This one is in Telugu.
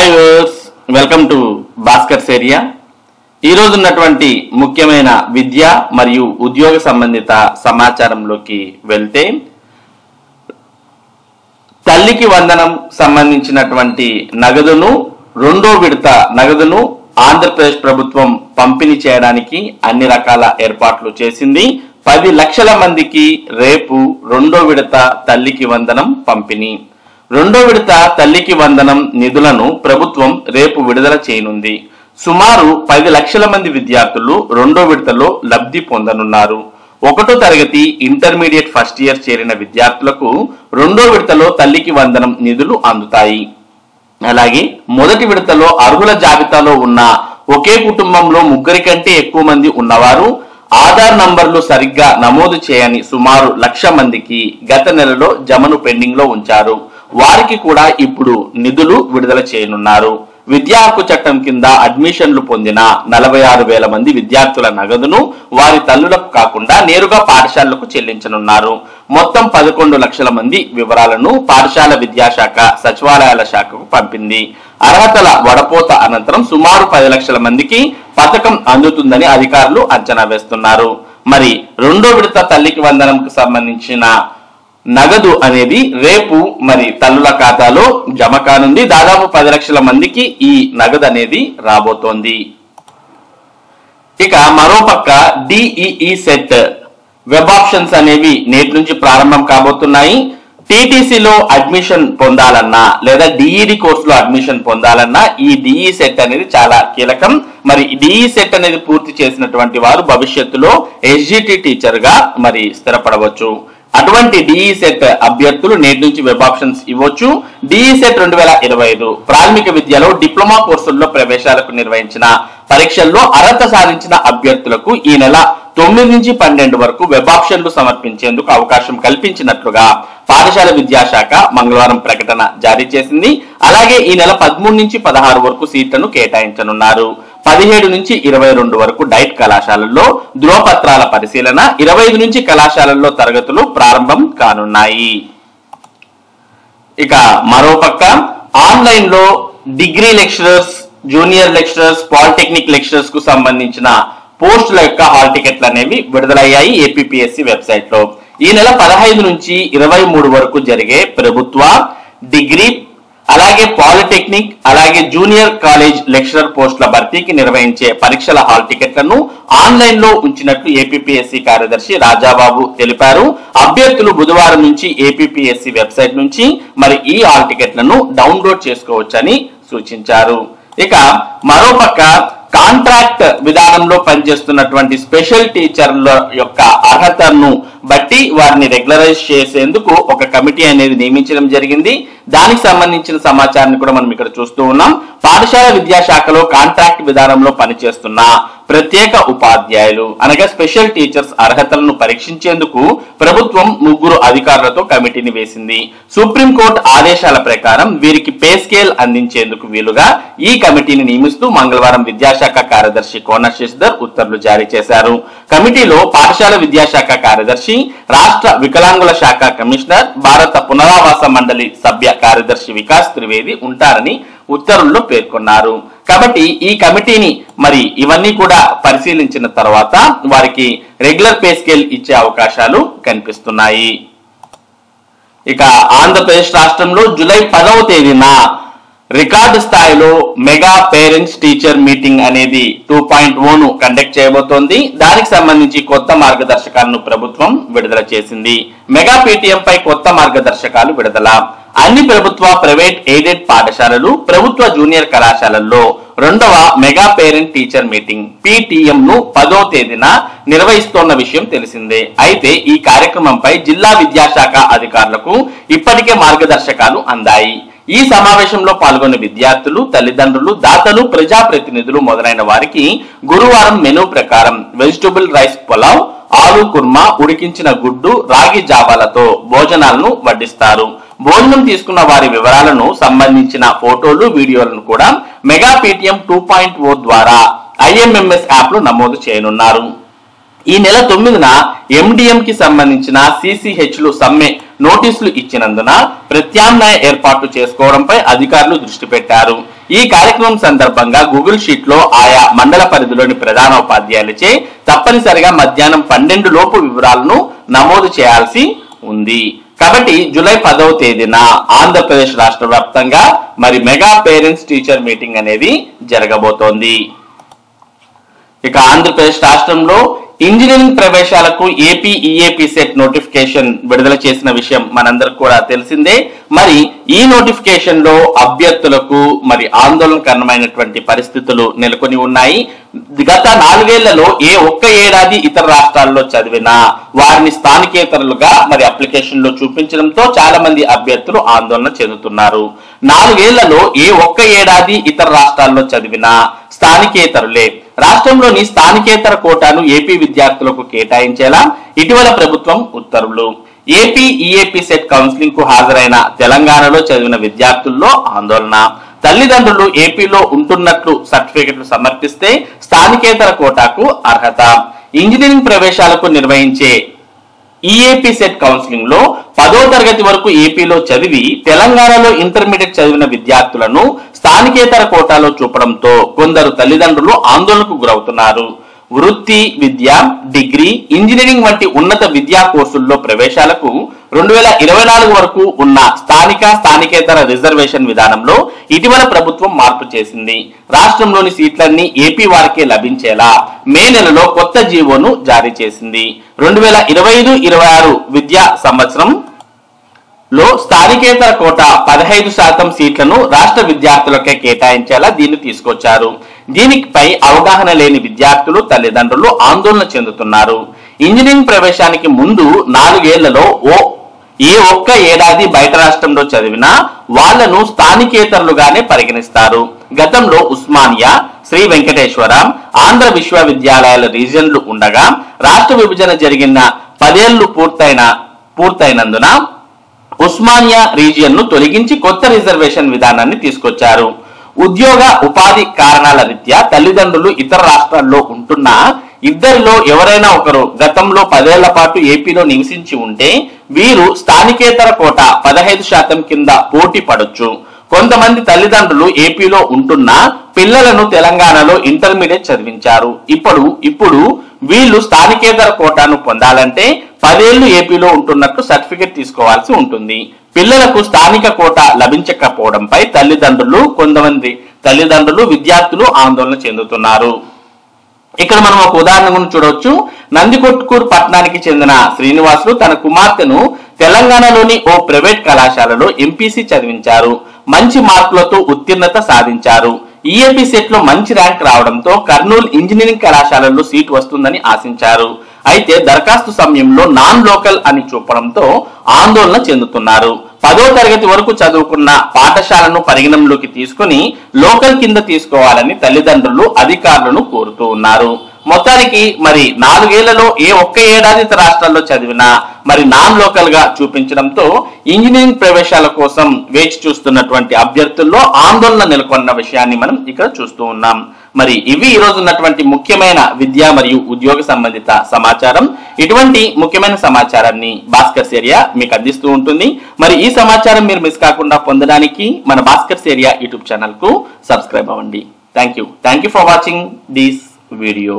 Hi viewers, welcome to Bhaskar's area. ఈరోజు ఉన్నటువంటి ముఖ్యమైన విద్య మరియు ఉద్యోగ సంబంధిత సమాచారంలోకి వెళ్తే, తల్లికి వందనం సంబంధించినటువంటి నగదును రెండో విడత నగదును ఆంధ్రప్రదేశ్ ప్రభుత్వం పంపిణీ చేయడానికి అన్ని రకాల ఏర్పాట్లు చేసింది. 10 లక్షల మందికి రేపు రెండో విడత తల్లికి వందనం పంపిణీ. రెండో విడత తల్లికి వందనం నిధులను ప్రభుత్వం రేపు విడుదల చేయనుంది. సుమారు 10 లక్షల మంది విద్యార్థులు రెండో విడతలో లబ్ధి పొందనున్నారు. 1వ తరగతి ఇంటర్మీడియట్ ఫస్ట్ ఇయర్ చేరిన విద్యార్థులకు రెండో విడతలో తల్లికి వందనం నిధులు అందుతాయి. అలాగే మొదటి విడతలో అర్హుల జాబితాలో ఉన్న ఒకే కుటుంబంలో 3 కంటే ఎక్కువ మంది ఉన్నవారు ఆధార్ నంబర్లు సరిగ్గా నమోదు చేయని సుమారు 1,00,000 మందికి గత నెలలో జమను పెండింగ్ లో ఉంచారు. వారికి కూడా ఇప్పుడు నిధులు విడుదల చేయనున్నారు. విద్యా హక్కు చట్టం కింద అడ్మిషన్లు పొందిన 46,000 మంది విద్యార్థుల నగదును వారి తల్లులకు కాకుండా నేరుగా పాఠశాలలకు చెల్లించనున్నారు. మొత్తం 11 లక్షల మంది వివరాలను పాఠశాల విద్యాశాఖ సచివాలయాల శాఖకు పంపింది. అర్హతల వడపోత అనంతరం సుమారు 10 లక్షల మందికి పథకం అందుతుందని అధికారులు అంచనా వేస్తున్నారు. మరి రెండో విడత తల్లికి వందనంకు సంబంధించిన నగదు అనేది రేపు మరి తల్లుల ఖాతాలో జమ కానుంది. దాదాపు 10 లక్షల మందికి ఈ నగదు అనేది రాబోతోంది. ఇక మరోపక్క డిఈఈ సెట్ వెబ్ ఆప్షన్స్ అనేవి నేటి నుంచి ప్రారంభం కాబోతున్నాయి. టీటీసీలో అడ్మిషన్ పొందాలన్నా లేదా డిఈడి కోర్సులో అడ్మిషన్ పొందాలన్నా ఈ డిఈ సెట్ అనేది చాలా కీలకం. మరి డిఈ సెట్ అనేది పూర్తి చేసినటువంటి వారు భవిష్యత్తులో ఎస్జిటి టీచర్ గా మరి స్థిరపడవచ్చు. అటువంటి డిఈ సెట్ అభ్యర్థులు నేటి నుంచి వెబ్ ఆప్షన్స్ ఇవ్వచ్చు. డిఈ సెట్ 2025 ప్రాథమిక విద్యలో డిప్లొమా కోర్సుల్లో ప్రవేశాలకు నిర్వహించిన పరీక్షల్లో అర్హత సాధించిన అభ్యర్థులకు ఈ నెల 9 నుంచి 12 వరకు వెబ్ ఆప్షన్లు సమర్పించేందుకు అవకాశం కల్పించినట్లుగా పాఠశాల విద్యాశాఖ మంగళవారం ప్రకటన జారీ చేసింది. అలాగే ఈ నెల 13 నుంచి 16 వరకు సీట్లను కేటాయించనున్నారు. 17 నుంచి 22 వరకు డైట్ కళాశాలల్లో ధృవపత్రాల పరిశీలన, 25 నుంచి కళాశాలల్లో తరగతులు ప్రారంభం కానున్నాయి. ఇక మరోపక్క ఆన్లైన్ లో degree lecturers, junior lecturers, polytechnic lecturers కు సంబంధించిన పోస్టుల యొక్క హాల్ టికెట్లు అనేవి విడుదలయ్యాయి ఏపీపీఎస్సీ వెబ్సైట్ లో. ఈ నెల 15 నుంచి 23 వరకు జరిగే ప్రభుత్వ డిగ్రీ అలాగే పాలిటెక్నిక్ అలాగే జూనియర్ కాలేజ్ లెక్చరర్ పోస్టుల భర్తీకి నిర్వహించే పరీక్షల హాల్ టికెట్లను ఆన్లైన్ లో ఉంచినట్లు ఏపీపీఎస్సీ కార్యదర్శి రాజాబాబు తెలిపారు. అభ్యర్థులు బుధవారం నుంచి ఏపీపీఎస్సీ వెబ్సైట్ నుంచి మరి ఈ హాల్ టికెట్లను డౌన్లోడ్ చేసుకోవచ్చని సూచించారు. ఇక మరోపక్క కాంట్రాక్ట్ విధానంలో పనిచేస్తున్నటువంటి స్పెషల్ టీచర్ల యొక్క అర్హతను బట్టి వారిని రెగ్యులరైజ్ చేసేందుకు ఒక కమిటీ అనేది నియమించడం జరిగింది. దానికి సంబంధించిన సమాచారాన్ని కూడా మనం ఇక్కడ చూస్తూ ఉన్నాం. పాఠశాల విద్యాశాఖలో కాంట్రాక్ట్ విధానంలో పనిచేస్తున్న ప్రత్యేక ఉపాధ్యాయులు అనగా స్పెషల్ టీచర్స్ అర్హతలను పరీక్షించేందుకు ప్రభుత్వం 3 అధికారులతో కమిటీని వేసింది. సుప్రీంకోర్టు ఆదేశాల ప్రకారం వీరికి పే స్కేల్ అందించేందుకు వీలుగా ఈ కమిటీని నియమిస్తూ మంగళవారం విద్యాశాఖ కార్యదర్శి కోన శశిధర్ ఉత్తర్వులు జారీ చేశారు. కమిటీలో పాఠశాల విద్యాశాఖ కార్యదర్శి, రాష్ట్ర వికలాంగుల శాఖ కమిషనర్, భారత పునరావాస మండలి సభ్య కార్యదర్శి వికాస్ త్రివేది ఉంటారని ఉత్తర్వుల్లో పేర్కొన్నారు. కాబట్టి ఈ కమిటీని మరి ఇవన్నీ కూడా పరిశీలించిన తర్వాత వారికి రెగ్యులర్ పే స్కేల్ ఇచ్చే అవకాశాలు కనిపిస్తున్నాయి. ఇక ఆంధ్రప్రదేశ్ రాష్ట్రంలో జూలై 10వ తేదీన రికార్డు స్థాయిలో మెగా పేరెంట్స్ టీచర్ మీటింగ్ అనేది 2.0ను కండక్ట్ చేయబోతోంది. దానికి సంబంధించి కొత్త మార్గదర్శకాలను ప్రభుత్వం విడుదల చేసింది. మెగా పీటీఎం పై కొత్త మార్గదర్శకాలు విడుదల. అన్ని ప్రభుత్వ, ప్రైవేట్, ఎయిడెడ్ పాఠశాలలు, ప్రభుత్వ జూనియర్ కళాశాలల్లో 2వ mega parent teacher meeting PTM ను 10వ తేదీన నిర్వహిస్తోన్న విషయం తెలిసిందే. అయితే ఈ కార్యక్రమంపై జిల్లా విద్యాశాఖ అధికారులకు ఇప్పటికే మార్గదర్శకాలు అందాయి. ఈ సమావేశంలో పాల్గొన్న విద్యార్థులు, తల్లిదండ్రులు, దాతలు, ప్రజాప్రతినిధులు మొదలైన వారికి గురువారం మెనూ ప్రకారం వెజిటబుల్ రైస్ పులావ్, ఆలు కుర్మా, ఉడికించిన గుడ్డు, రాగి జావాలతో భోజనాలను వడ్డిస్తారు. భోజనం తీసుకున్న వారి వివరాలను సంబంధించిన ఫోటోలు, వీడియోలను కూడా మెగా పీటీఎం 2.0 ద్వారా ఐఎంఎంఎస్ యాప్ లో నమోదు చేయనున్నారు. ఈ నెల 9న ఎండిఎం కి సంబంధించిన సిసిహెచ్లు సమ్మె నోటీసులు ఇచ్చినందున ప్రత్యామ్నాయ ఏర్పాట్లు చేసుకోవడంపై అధికారులు దృష్టి పెట్టారు. ఈ కార్యక్రమం సందర్భంగా గూగుల్ షీట్ లో ఆయా మండల పరిధిలోని ప్రధాన ఉపాధ్యాయులచే తప్పనిసరిగా మధ్యాహ్నం 12 లోపు వివరాలను నమోదు చేయాల్సి ఉంది. కాబట్టి జూలై 10వ తేదీన ఆంధ్రప్రదేశ్ రాష్ట్ర వ్యాప్తంగా మరి మెగా పేరెంట్స్ టీచర్ మీటింగ్ అనేది జరగబోతోంది. ఇక ఆంధ్రప్రదేశ్ రాష్ట్రంలో ఇంజనీరింగ్ ప్రవేశాలకు ఏపీ ఈఏపీ సెట్ నోటిఫికేషన్ విడుదల చేసిన విషయం మనందరికి కూడా తెలిసిందే. మరి ఈ నోటిఫికేషన్ లో అభ్యర్థులకు మరి ఆందోళనకరమైనటువంటి పరిస్థితులు నెలకొని ఉన్నాయి. గత 4 ఏళ్లలో ఏ ఒక్క ఏడాది ఇతర రాష్ట్రాల్లో చదివినా వారిని స్థానికేతరులుగా మరి అప్లికేషన్ లో చూపించడంతో చాలా మంది అభ్యర్థులు ఆందోళన చెందుతున్నారు. 4 ఏళ్లలో ఏ ఒక్క ఏడాది ఇతర రాష్ట్రాల్లో చదివినా స్థానికేతరులే. రాష్ట్రంలోని స్థానికేతర కోటాను ఏపీ విద్యార్థులకు కేటాయించేలా ఇటీవల ప్రభుత్వం ఉత్తర్వులు. ఏపీ ఈఏపీ సెట్ కౌన్సిలింగ్ కు హాజరైన తెలంగాణలో చదివిన విద్యార్థుల్లో ఆందోళన. తల్లిదండ్రులు ఏపీలో ఉంటున్నట్లు సర్టిఫికెట్లు సమర్పిస్తే స్థానికేతర కోటాకు అర్హత. ఇంజనీరింగ్ ప్రవేశాలకు నిర్వహించే ఈఏపీ సెట్ కౌన్సిలింగ్ లో 10వ తరగతి వరకు ఏపీలో చదివి తెలంగాణలో ఇంటర్మీడియట్ చదివిన విద్యార్థులను స్థానికేతర కోటాలో చూపడంతో కొందరు తల్లిదండ్రులు ఆందోళనకు గురవుతున్నారు. వృత్తి విద్య, డిగ్రీ, ఇంజనీరింగ్ వంటి ఉన్నత విద్యా కోర్సుల్లో ప్రవేశాలకు 2024 వరకు ఉన్న స్థానికేతర రిజర్వేషన్ విధానంలో ఇటీవల ప్రభుత్వం మార్పు చేసింది. రాష్ట్రంలోని సీట్లన్నీ ఏపీ వారికే లభించేలా మే నెలలో కొత్త జీవోను జారీ చేసింది. 2025-26 విద్యా సంవత్సరం లో స్థానికేతర కోట 15% సీట్లను రాష్ట్ర విద్యార్థులకే కేటాయించేలా దీన్ని తీసుకొచ్చారు. దీనిపై అవగాహన లేని విద్యార్థులు, తల్లిదండ్రులు ఆందోళన చెందుతున్నారు. ఇంజనీరింగ్ ప్రవేశానికి ముందు 4 ఏళ్లలో ఏ ఒక్క ఏడాది బయట రాష్ట్రంలో చదివినా వాళ్లను స్థానికేతరులుగానే పరిగణిస్తారు. గతంలో ఉస్మానియా, శ్రీ వెంకటేశ్వరం, ఆంధ్ర విశ్వవిద్యాలయాల రీజన్లు ఉండగా రాష్ట్ర విభజన జరిగిన 10 ఏళ్లు పూర్తయినందున ఉస్మానియా రీజియన్ ను తొలగించి కొత్త రిజర్వేషన్ విధానాన్ని తీసుకొచ్చారు. ఉద్యోగ ఉపాధి కారణాల రీత్యా తల్లిదండ్రులు ఇతర రాష్ట్రాల్లో ఉంటున్న ఇద్దరిలో ఎవరైనా ఒకరు గతంలో 10 ఏళ్ల పాటు ఏపీలో నివసించి ఉంటే వీరు స్థానికేతర కోట 15% కింద పోటీ పడొచ్చు. కొంతమంది తల్లిదండ్రులు ఏపీలో ఉంటున్న పిల్లలను తెలంగాణలో ఇంటర్మీడియట్ చదివించారు. ఇప్పుడు వీళ్ళు స్థానికేతర కోటాను పొందాలంటే 10 ఏళ్లు ఏపీలో ఉంటున్నట్టు సర్టిఫికెట్ తీసుకోవాల్సి ఉంటుంది. పిల్లలకు స్థానిక కోట లభించకపోవడంపై కొంతమంది తల్లిదండ్రులు, విద్యార్థులు ఆందోళన చెందుతున్నారు. ఇక్కడ మనం ఒక ఉదాహరణ చూడవచ్చు. నందికొట్కూరు పట్టణానికి చెందిన శ్రీనివాసులు తన కుమార్తెను తెలంగాణలోని ఓ ప్రైవేట్ కళాశాలలో ఎంపీసీ చదివించారు. మంచి మార్కులతో ఉత్తీర్ణత సాధించారు. ఈఏపీ సెట్ లో మంచి ర్యాంక్ రావడంతో కర్నూలు ఇంజనీరింగ్ కళాశాలలో సీట్ వస్తుందని ఆశించారు. అయితే దరఖాస్తు సమయంలో నాన్ లోకల్ అని చూపడంతో ఆందోళన చెందుతున్నారు. 10వ తరగతి వరకు చదువుకున్న పాఠశాలను పరిగణనలోకి తీసుకుని లోకల్ కింద తీసుకోవాలని తల్లిదండ్రులు అధికారులను కోరుతూ ఉన్నారు. మొత్తానికి మరి 4 ఏళ్లలో ఏ ఒక్క ఏడాది రాష్ట్రాల్లో చదివినా మరి నాన్ లోకల్ గా చూపించడంతో ఇంజనీరింగ్ ప్రవేశాల కోసం వేచి చూస్తున్నటువంటి అభ్యర్థుల్లో ఆందోళన నెలకొన్న విషయాన్ని మనం ఇక్కడ చూస్తూ ఉన్నాం. మరి ఇవి ఈ రోజు ఉన్నటువంటి ముఖ్యమైన విద్యా మరియు ఉద్యోగ సంబంధిత సమాచారం. ఇటువంటి ముఖ్యమైన సమాచారాన్ని భాస్కర్స్ ఏరియా మీకు అందిస్తూ ఉంటుంది. మరి ఈ సమాచారం మీరు మిస్ కాకుండా పొందడానికి మన భాస్కర్స్ ఏరియా యూట్యూబ్ ఛానల్ కు సబ్స్క్రైబ్ అవ్వండి. Thank you for watching this video.